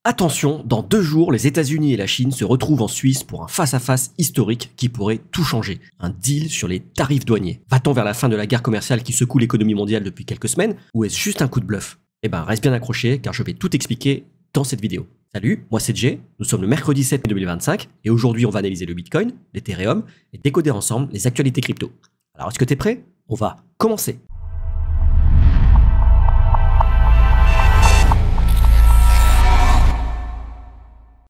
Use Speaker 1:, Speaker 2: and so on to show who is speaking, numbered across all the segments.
Speaker 1: Attention, dans 2 jours, les États-Unis et la Chine se retrouvent en Suisse pour un face-à-face historique qui pourrait tout changer. Un deal sur les tarifs douaniers. Va-t-on vers la fin de la guerre commerciale qui secoue l'économie mondiale depuis quelques semaines, ou est-ce juste un coup de bluff? Eh ben, reste bien accroché car je vais tout expliquer dans cette vidéo. Salut, moi c'est Jay, nous sommes le mercredi 7 mai 2025 et aujourd'hui on va analyser le Bitcoin, l'Ethereum et décoder ensemble les actualités crypto. Alors est-ce que t'es prêt? On va commencer.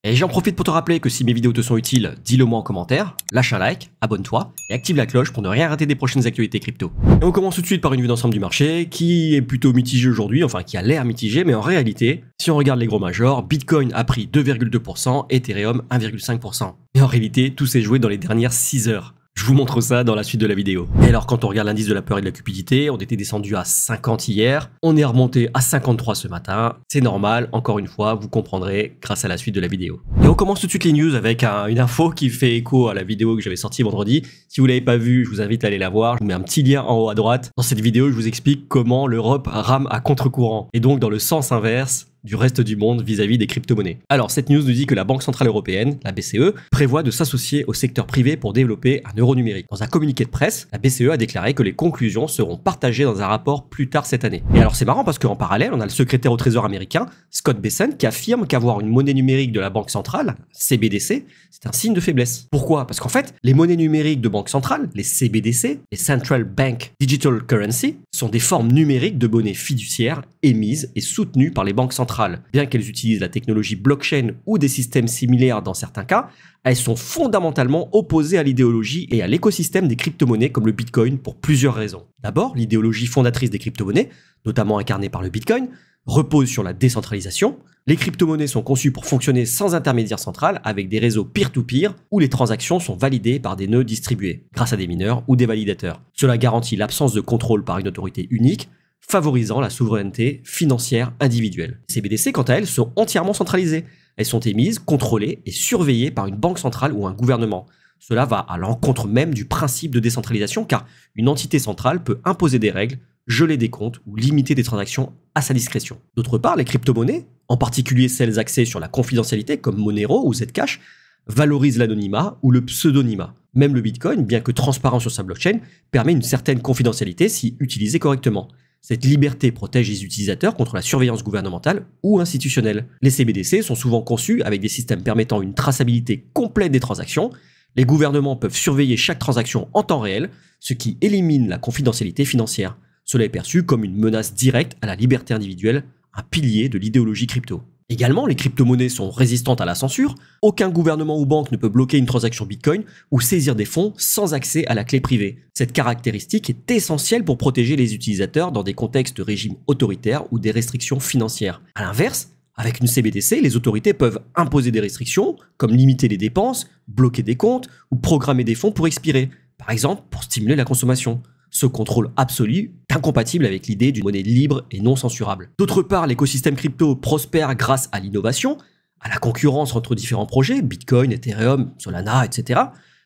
Speaker 1: Et j'en profite pour te rappeler que si mes vidéos te sont utiles, dis-le moi en commentaire, lâche un like, abonne-toi et active la cloche pour ne rien rater des prochaines actualités crypto. Et on commence tout de suite par une vue d'ensemble du marché qui est plutôt mitigé aujourd'hui, enfin qui a l'air mitigé, mais en réalité, si on regarde les gros majors, Bitcoin a pris 2,2%, Ethereum 1,5%. Et en réalité, tout s'est joué dans les dernières 6 heures. Je vous montre ça dans la suite de la vidéo. Et alors quand on regarde l'indice de la peur et de la cupidité, on était descendu à 50 hier, on est remonté à 53 ce matin, c'est normal, encore une fois, vous comprendrez grâce à la suite de la vidéo. Et on commence tout de suite les news avec une info qui fait écho à la vidéo que j'avais sortie vendredi. Si vous l'avez pas vue, je vous invite à aller la voir, je vous mets un petit lien en haut à droite. Dans cette vidéo, je vous explique comment l'Europe rame à contre-courant, et donc dans le sens inverse du reste du monde vis-à-vis des crypto-monnaies. Alors, cette news nous dit que la Banque Centrale Européenne, la BCE, prévoit de s'associer au secteur privé pour développer un euro numérique. Dans un communiqué de presse, la BCE a déclaré que les conclusions seront partagées dans un rapport plus tard cette année. Et alors, c'est marrant parce qu'en parallèle, on a le secrétaire au Trésor américain, Scott Bessent, qui affirme qu'avoir une monnaie numérique de la Banque Centrale, CBDC, c'est un signe de faiblesse. Pourquoi? Parce qu'en fait, les monnaies numériques de banque centrale, les CBDC, les Central Bank Digital Currency, sont des formes numériques de monnaies fiduciaires émises et soutenues par les banques centrales. Bien qu'elles utilisent la technologie blockchain ou des systèmes similaires dans certains cas, elles sont fondamentalement opposées à l'idéologie et à l'écosystème des crypto-monnaies comme le Bitcoin pour plusieurs raisons. D'abord, l'idéologie fondatrice des crypto-monnaies, notamment incarnée par le Bitcoin, repose sur la décentralisation. Les crypto-monnaies sont conçues pour fonctionner sans intermédiaire central avec des réseaux peer-to-peer où les transactions sont validées par des nœuds distribués, grâce à des mineurs ou des validateurs. Cela garantit l'absence de contrôle par une autorité unique, favorisant la souveraineté financière individuelle. Les CBDC, quant à elles, sont entièrement centralisées. Elles sont émises, contrôlées et surveillées par une banque centrale ou un gouvernement. Cela va à l'encontre même du principe de décentralisation car une entité centrale peut imposer des règles, geler des comptes ou limiter des transactions à sa discrétion. D'autre part, les crypto-monnaies, en particulier celles axées sur la confidentialité comme Monero ou Zcash, valorisent l'anonymat ou le pseudonymat. Même le Bitcoin, bien que transparent sur sa blockchain, permet une certaine confidentialité si utilisé correctement. Cette liberté protège les utilisateurs contre la surveillance gouvernementale ou institutionnelle. Les CBDC sont souvent conçus avec des systèmes permettant une traçabilité complète des transactions. Les gouvernements peuvent surveiller chaque transaction en temps réel, ce qui élimine la confidentialité financière. Cela est perçu comme une menace directe à la liberté individuelle, un pilier de l'idéologie crypto. Également, les crypto-monnaies sont résistantes à la censure. Aucun gouvernement ou banque ne peut bloquer une transaction Bitcoin ou saisir des fonds sans accès à la clé privée. Cette caractéristique est essentielle pour protéger les utilisateurs dans des contextes de régime autoritaire ou des restrictions financières. À l'inverse, avec une CBDC, les autorités peuvent imposer des restrictions, comme limiter les dépenses, bloquer des comptes ou programmer des fonds pour expirer, par exemple pour stimuler la consommation. Ce contrôle absolu est incompatible avec l'idée d'une monnaie libre et non censurable. D'autre part, l'écosystème crypto prospère grâce à l'innovation, à la concurrence entre différents projets, Bitcoin, Ethereum, Solana, etc.,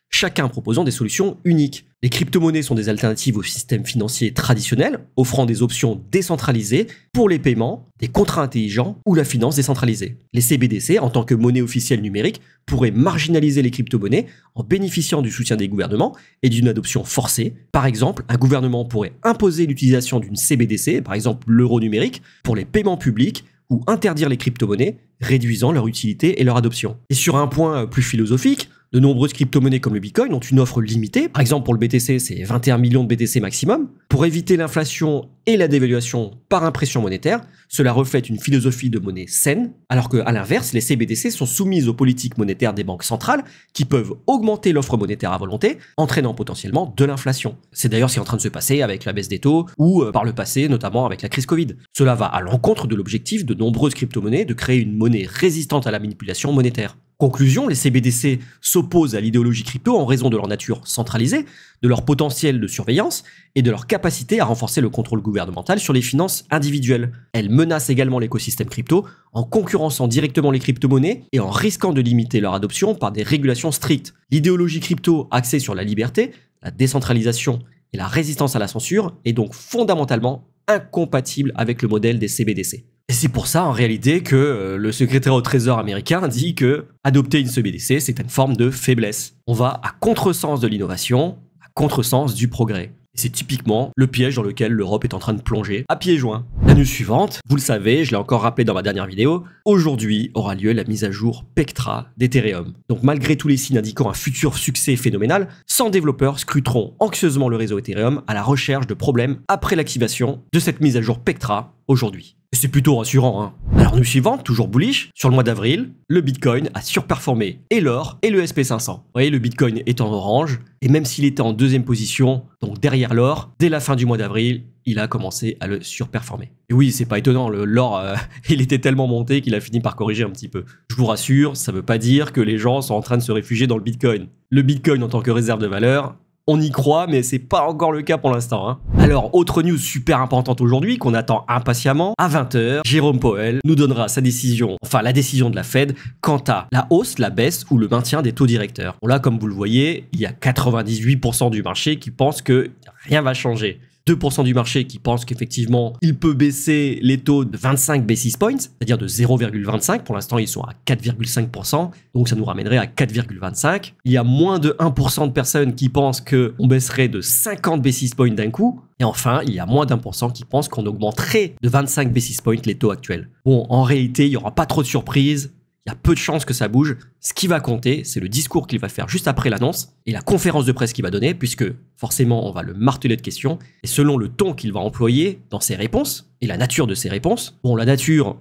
Speaker 1: chacun proposant des solutions uniques. Les crypto-monnaies sont des alternatives au système financier traditionnel, offrant des options décentralisées pour les paiements, des contrats intelligents ou la finance décentralisée. Les CBDC, en tant que monnaie officielle numérique, pourraient marginaliser les crypto-monnaies en bénéficiant du soutien des gouvernements et d'une adoption forcée. Par exemple, un gouvernement pourrait imposer l'utilisation d'une CBDC, par exemple l'euro numérique, pour les paiements publics ou interdire les crypto-monnaies, réduisant leur utilité et leur adoption. Et sur un point plus philosophique, de nombreuses crypto-monnaies comme le Bitcoin ont une offre limitée. Par exemple, pour le BTC, c'est 21 millions de BTC maximum. Pour éviter l'inflation et la dévaluation par impression monétaire, cela reflète une philosophie de monnaie saine, alors qu'à l'inverse, les CBDC sont soumises aux politiques monétaires des banques centrales qui peuvent augmenter l'offre monétaire à volonté, entraînant potentiellement de l'inflation. C'est d'ailleurs ce qui est en train de se passer avec la baisse des taux ou par le passé, notamment avec la crise Covid. Cela va à l'encontre de l'objectif de nombreuses crypto-monnaies de créer une monnaie résistante à la manipulation monétaire. Conclusion, les CBDC s'opposent à l'idéologie crypto en raison de leur nature centralisée, de leur potentiel de surveillance et de leur capacité à renforcer le contrôle gouvernemental sur les finances individuelles. Elles menacent également l'écosystème crypto en concurrençant directement les crypto-monnaies et en risquant de limiter leur adoption par des régulations strictes. L'idéologie crypto axée sur la liberté, la décentralisation et la résistance à la censure est donc fondamentalement incompatible avec le modèle des CBDC. Et c'est pour ça, en réalité, que le secrétaire au Trésor américain dit que adopter une CBDC, c'est une forme de faiblesse. On va à contresens de l'innovation, à contresens du progrès. Et c'est typiquement le piège dans lequel l'Europe est en train de plonger à pieds joints. La news suivante, vous le savez, je l'ai encore rappelé dans ma dernière vidéo, aujourd'hui aura lieu la mise à jour Pectra d'Ethereum. Donc malgré tous les signes indiquant un futur succès phénoménal, 100 développeurs scruteront anxieusement le réseau Ethereum à la recherche de problèmes après l'activation de cette mise à jour Pectra aujourd'hui. Et c'est plutôt rassurant, hein. Alors, news suivante, toujours bullish, sur le mois d'avril, le Bitcoin a surperformé et l'or et le SP500. Vous voyez, le Bitcoin est en orange, et même s'il était en deuxième position, donc derrière l'or, dès la fin du mois d'avril, il a commencé à le surperformer. Et oui, c'est pas étonnant, l'or, il était tellement monté qu'il a fini par corriger un petit peu. Je vous rassure, ça veut pas dire que les gens sont en train de se réfugier dans le Bitcoin. Le Bitcoin en tant que réserve de valeur, on y croit, mais c'est pas encore le cas pour l'instant, hein. Alors, autre news super importante aujourd'hui, qu'on attend impatiemment, à 20 h, Jérôme Powell nous donnera sa décision, enfin la décision de la Fed, quant à la hausse, la baisse ou le maintien des taux directeurs. Bon là, comme vous le voyez, il y a 98% du marché qui pense que rien va changer. 2% du marché qui pense qu'effectivement, il peut baisser les taux de 25 basis points, c'est-à-dire de 0,25. Pour l'instant, ils sont à 4,5%, donc ça nous ramènerait à 4,25. Il y a moins de 1% de personnes qui pensent qu'on baisserait de 50 basis points d'un coup. Et enfin, il y a moins d'1% qui pensent qu'on augmenterait de 25 basis points les taux actuels. Bon, en réalité, il n'y aura pas trop de surprises. Il y a peu de chances que ça bouge. Ce qui va compter, c'est le discours qu'il va faire juste après l'annonce et la conférence de presse qu'il va donner, puisque forcément, on va le marteler de questions. Et selon le ton qu'il va employer dans ses réponses et la nature de ses réponses, bon, la nature,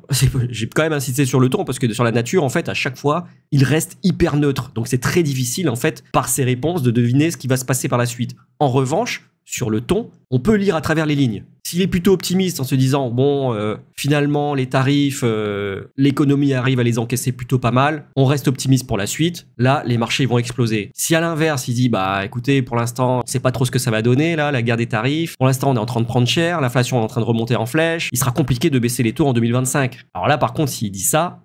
Speaker 1: j'ai quand même insisté sur le ton, parce que sur la nature, en fait, à chaque fois, il reste hyper neutre. Donc c'est très difficile, en fait, par ses réponses, de deviner ce qui va se passer par la suite. En revanche, sur le ton, on peut lire à travers les lignes. S'il est plutôt optimiste en se disant, bon, finalement, les tarifs, l'économie arrive à les encaisser plutôt pas mal, on reste optimiste pour la suite, là, les marchés vont exploser. Si à l'inverse, il dit, bah écoutez, pour l'instant, on sait pas trop ce que ça va donner, là, la guerre des tarifs, pour l'instant, on est en train de prendre cher, l'inflation est en train de remonter en flèche, il sera compliqué de baisser les taux en 2025. Alors là, par contre, s'il dit ça,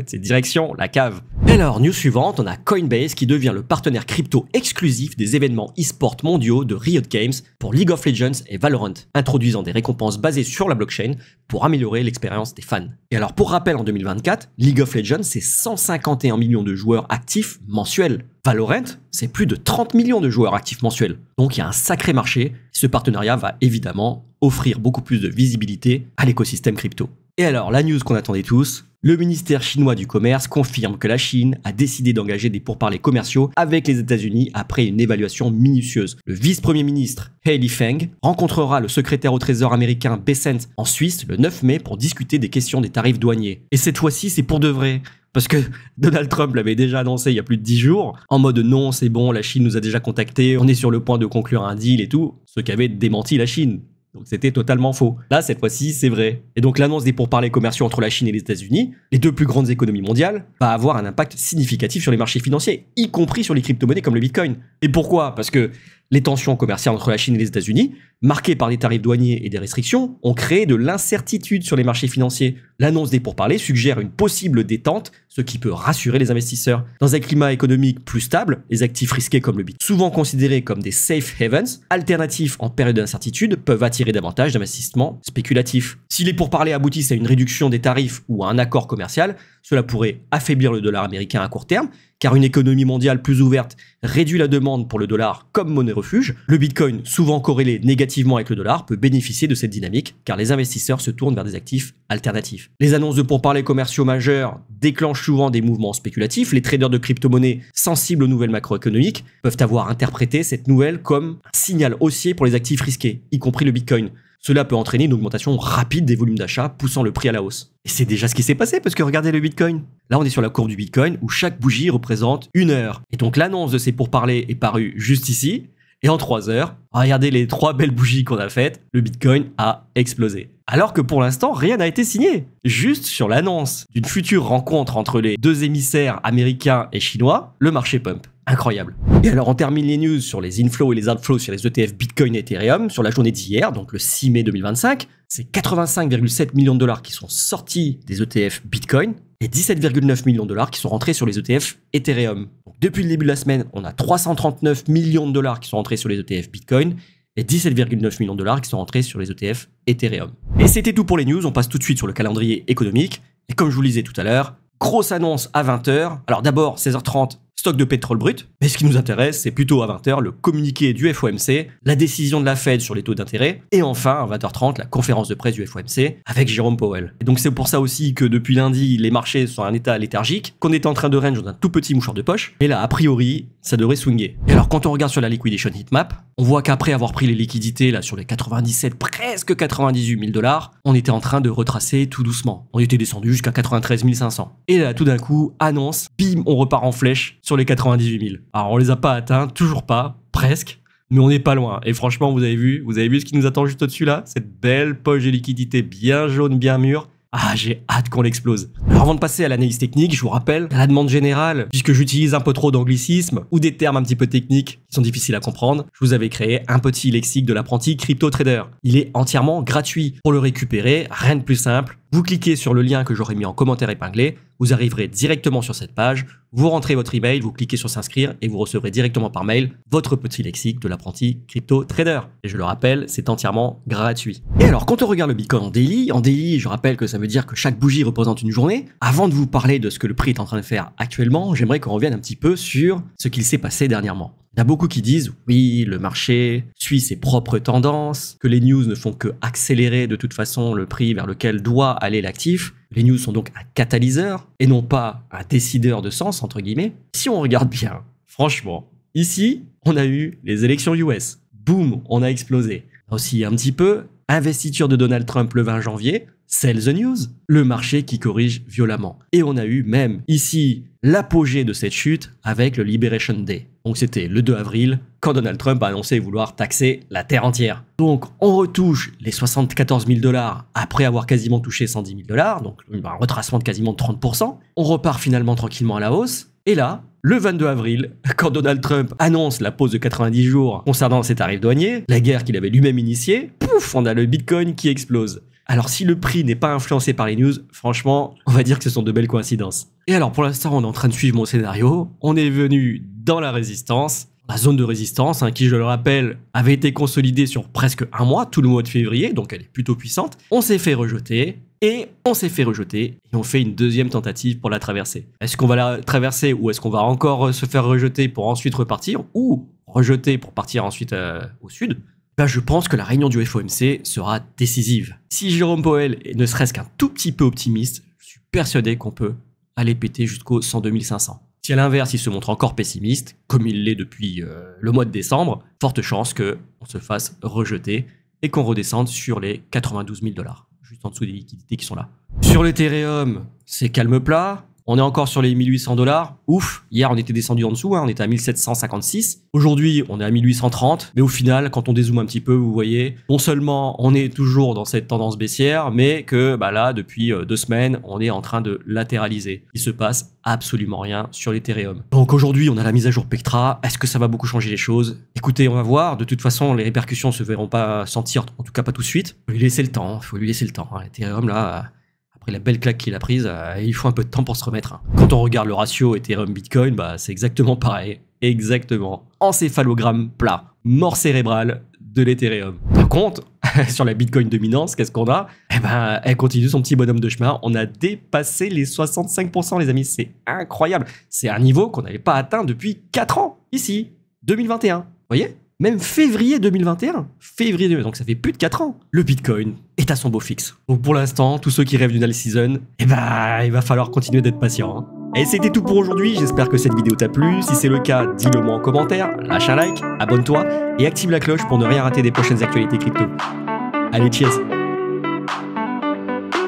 Speaker 1: c'est direction la cave. Et alors, news suivante, on a Coinbase qui devient le partenaire crypto exclusif des événements e-sport mondiaux de Riot Games pour League of Legends et Valorant, introduisant des récompenses basées sur la blockchain pour améliorer l'expérience des fans. Et alors, pour rappel, en 2024, League of Legends, c'est 151 millions de joueurs actifs mensuels. Valorant, c'est plus de 30 millions de joueurs actifs mensuels. Donc, il y a un sacré marché. Ce partenariat va évidemment offrir beaucoup plus de visibilité à l'écosystème crypto. Et alors, la news qu'on attendait tous, le ministère chinois du commerce confirme que la Chine a décidé d'engager des pourparlers commerciaux avec les États-Unis après une évaluation minutieuse. Le vice-premier ministre Hailey Feng rencontrera le secrétaire au Trésor américain Bessent en Suisse le 9 mai pour discuter des questions des tarifs douaniers. Et cette fois-ci, c'est pour de vrai. Parce que Donald Trump l'avait déjà annoncé il y a plus de 10 jours, en mode non, c'est bon, la Chine nous a déjà contactés, on est sur le point de conclure un deal et tout, ce qu'avait démenti la Chine. Donc c'était totalement faux. Là, cette fois-ci, c'est vrai. Et donc l'annonce des pourparlers commerciaux entre la Chine et les États-Unis, les deux plus grandes économies mondiales, va avoir un impact significatif sur les marchés financiers, y compris sur les crypto-monnaies comme le Bitcoin. Et pourquoi? Parce que les tensions commerciales entre la Chine et les États-Unis, marquées par des tarifs douaniers et des restrictions, ont créé de l'incertitude sur les marchés financiers. L'annonce des pourparlers suggère une possible détente, ce qui peut rassurer les investisseurs. Dans un climat économique plus stable, les actifs risqués comme le Bitcoin, souvent considérés comme des safe havens, alternatifs en période d'incertitude, peuvent attirer davantage d'investissements spéculatifs. Si les pourparlers aboutissent à une réduction des tarifs ou à un accord commercial, cela pourrait affaiblir le dollar américain à court terme, car une économie mondiale plus ouverte réduit la demande pour le dollar comme monnaie refuge. Le Bitcoin, souvent corrélé négativement avec le dollar, peut bénéficier de cette dynamique, car les investisseurs se tournent vers des actifs alternatifs. Les annonces de pourparlers commerciaux majeurs déclenchent souvent des mouvements spéculatifs. Les traders de crypto-monnaies sensibles aux nouvelles macroéconomiques peuvent avoir interprété cette nouvelle comme un signal haussier pour les actifs risqués, y compris le Bitcoin. Cela peut entraîner une augmentation rapide des volumes d'achat, poussant le prix à la hausse. Et c'est déjà ce qui s'est passé, parce que regardez le Bitcoin. Là, on est sur la courbe du Bitcoin, où chaque bougie représente 1 heure. Et donc l'annonce de ces pourparlers est parue juste ici, et en 3 heures, regardez les 3 belles bougies qu'on a faites, le Bitcoin a explosé. Alors que pour l'instant, rien n'a été signé. Juste sur l'annonce d'une future rencontre entre les deux émissaires américains et chinois, le marché pump. Incroyable. Et alors on termine les news sur les inflows et les outflows sur les ETF Bitcoin et Ethereum sur la journée d'hier, donc le 6 mai 2025. C'est 85,7 millions de dollars qui sont sortis des ETF Bitcoin et 17,9 millions de dollars qui sont rentrés sur les ETF Ethereum. Donc depuis le début de la semaine, on a 339 millions de dollars qui sont rentrés sur les ETF Bitcoin et 17,9 millions de dollars qui sont rentrés sur les ETF Ethereum. Et c'était tout pour les news, on passe tout de suite sur le calendrier économique. Et comme je vous le disais tout à l'heure, grosse annonce à 20h. Alors d'abord, 16h30, stock de pétrole brut. Mais ce qui nous intéresse, c'est plutôt à 20h, le communiqué du FOMC, la décision de la Fed sur les taux d'intérêt. Et enfin, à 20h30, la conférence de presse du FOMC avec Jérôme Powell. Et donc c'est pour ça aussi que depuis lundi, les marchés sont en un état léthargique, qu'on est en train de range dans un tout petit mouchoir de poche. Et là, a priori, ça devrait swinguer. Et alors quand on regarde sur la liquidation heatmap, on voit qu'après avoir pris les liquidités là sur les 97, presque 98 000 dollars, on était en train de retracer tout doucement. On était descendu jusqu'à 93 500. Et là, tout d'un coup, annonce, bim, on repart en flèche sur les 98 000. Alors on les a pas atteints, toujours pas, presque, mais on n'est pas loin. Et franchement, vous avez vu ce qui nous attend juste au-dessus là, cette belle poche de liquidité bien jaune, bien mûre. Ah, j'ai hâte qu'on l'explose. Alors avant de passer à l'analyse technique, je vous rappelle, à la demande générale, puisque j'utilise un peu trop d'anglicismes ou des termes un petit peu techniques qui sont difficiles à comprendre, je vous avais créé un petit lexique de l'apprenti crypto trader. Il est entièrement gratuit. Pour le récupérer, rien de plus simple. Vous cliquez sur le lien que j'aurai mis en commentaire épinglé, vous arriverez directement sur cette page, vous rentrez votre email, vous cliquez sur s'inscrire et vous recevrez directement par mail votre petit lexique de l'apprenti crypto trader. Et je le rappelle, c'est entièrement gratuit. Et alors, quand on regarde le Bitcoin en daily, je rappelle que ça veut dire que chaque bougie représente une journée. Avant de vous parler de ce que le prix est en train de faire actuellement, j'aimerais qu'on revienne un petit peu sur ce qu'il s'est passé dernièrement. Il y a beaucoup qui disent, oui, le marché suit ses propres tendances, que les news ne font que accélérer de toute façon le prix vers lequel doit aller l'actif. Les news sont donc un catalyseur et non pas un décideur de sens, entre guillemets. Si on regarde bien, franchement, ici, on a eu les élections US. Boum, on a explosé. Aussi un petit peu, investiture de Donald Trump le 20 janvier, sell the news, le marché qui corrige violemment. Et on a eu même ici l'apogée de cette chute avec le Liberation Day. Donc c'était le 2 avril, quand Donald Trump a annoncé vouloir taxer la terre entière. Donc on retouche les 74 000 dollars après avoir quasiment touché 110 000 dollars, donc un retracement de quasiment 30%. On repart finalement tranquillement à la hausse. Et là, le 22 avril, quand Donald Trump annonce la pause de 90 jours concernant ses tarifs douaniers, la guerre qu'il avait lui-même initiée, pouf, on a le Bitcoin qui explose. Alors si le prix n'est pas influencé par les news, franchement, on va dire que ce sont de belles coïncidences. Et alors pour l'instant, on est en train de suivre mon scénario. On est venu dans la résistance, la zone de résistance, qui je le rappelle, avait été consolidée sur presque un mois, tout le mois de février, donc elle est plutôt puissante. On s'est fait rejeter, et on fait une deuxième tentative pour la traverser. Est-ce qu'on va la traverser ou est-ce qu'on va encore se faire rejeter pour ensuite repartir, ou rejeter pour partir ensuite au sud? Ben, je pense que la réunion du FOMC sera décisive. Si Jérôme Powell est ne serait-ce qu'un tout petit peu optimiste, je suis persuadé qu'on peut aller péter jusqu'aux 102 500. Si à l'inverse, il se montre encore pessimiste, comme il l'est depuis le mois de décembre, forte chance qu'on se fasse rejeter et qu'on redescende sur les 92 000 dollars, juste en dessous des liquidités qui sont là. Sur l'Ethereum, c'est calme plat. On est encore sur les 1800 dollars. Ouf, hier on était descendu en dessous, on était à 1756. Aujourd'hui, on est à 1830. Mais au final, quand on dézoome un petit peu, vous voyez, non seulement on est toujours dans cette tendance baissière, mais que là, depuis 2 semaines, on est en train de latéraliser. Il se passe absolument rien sur l'Ethereum. Donc aujourd'hui, on a la mise à jour Pectra. Est-ce que ça va beaucoup changer les choses? Écoutez, on va voir. De toute façon, les répercussions ne se verront pas sentir, en tout cas pas tout de suite. Faut lui laisser le temps. L'Ethereum, là... Après la belle claque qu'il a prise, il faut un peu de temps pour se remettre. Quand on regarde le ratio Ethereum-Bitcoin, c'est exactement pareil. Exactement. Encéphalogramme plat. Mort cérébrale de l'Ethereum. Par contre, sur la Bitcoin dominance, qu'est-ce qu'on a? Elle continue son petit bonhomme de chemin. On a dépassé les 65%, les amis. C'est incroyable. C'est un niveau qu'on n'avait pas atteint depuis 4 ans. Ici, 2021. Vous voyez? Même février 2021, donc ça fait plus de 4 ans, le Bitcoin est à son beau fixe. Donc pour l'instant, tous ceux qui rêvent d'une all season, il va falloir continuer d'être patient. Et c'était tout pour aujourd'hui, j'espère que cette vidéo t'a plu. Si c'est le cas, dis-le moi en commentaire, lâche un like, abonne-toi et active la cloche pour ne rien rater des prochaines actualités crypto. Allez, cheers!